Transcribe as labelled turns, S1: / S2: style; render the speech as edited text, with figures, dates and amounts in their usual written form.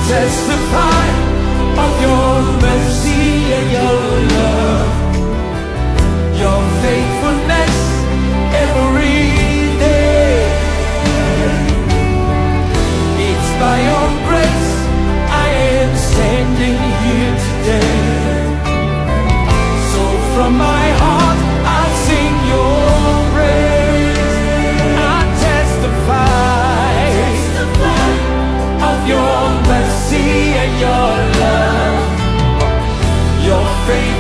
S1: testify of your mercy and your love, your faithfulness every day. It's by your grace I am standing here today. So from my heart I sing your praise. I testify of your mercy and your love, your faith.